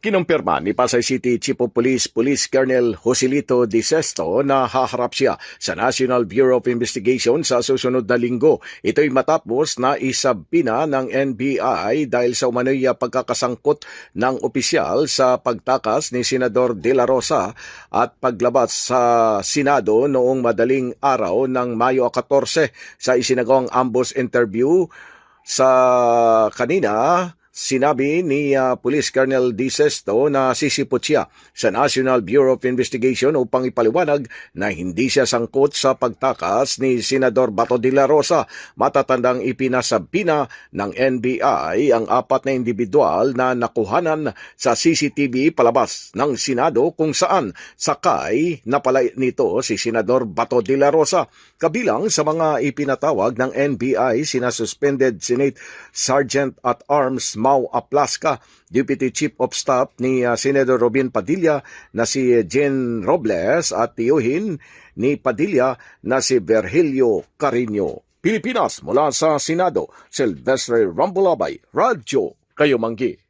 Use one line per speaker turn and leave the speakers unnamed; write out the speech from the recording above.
Kinumpirma ni Pasay City Chief of Police Police Colonel Joselito Di Sesto na haharap siya sa National Bureau of Investigation sa susunod na linggo. Ito'y matapos na isabina ng NBI dahil sa umano'y pagkakasangkot ng opisyal sa pagtakas ni Senador De La Rosa at paglabas sa Senado noong madaling araw ng Mayo 14 sa isinagawang ambush interview sa kanina. Sinabi ni Police Colonel Di Sesto na sisipot siya sa National Bureau of Investigation upang ipaliwanag na hindi siya sangkot sa pagtakas ni Senador Bato de la Rosa. Matatandang ipinasabina ng NBI ang 4 na individual na nakuhanan sa CCTV palabas ng Senado kung saan sakay na pala nito si Senador Bato de la Rosa. Kabilang sa mga ipinatawag ng NBI sina Suspended Senate Sergeant at Arms Mau Aplaska, Deputy Chief of Staff ni Senador Robin Padilla na si Jen Robles at tiyuhin ni Padilla na si Virgilio Carino. Pilipinas mula sa Senado, Silvestre Rambulabay, Radyo Kayumanggi.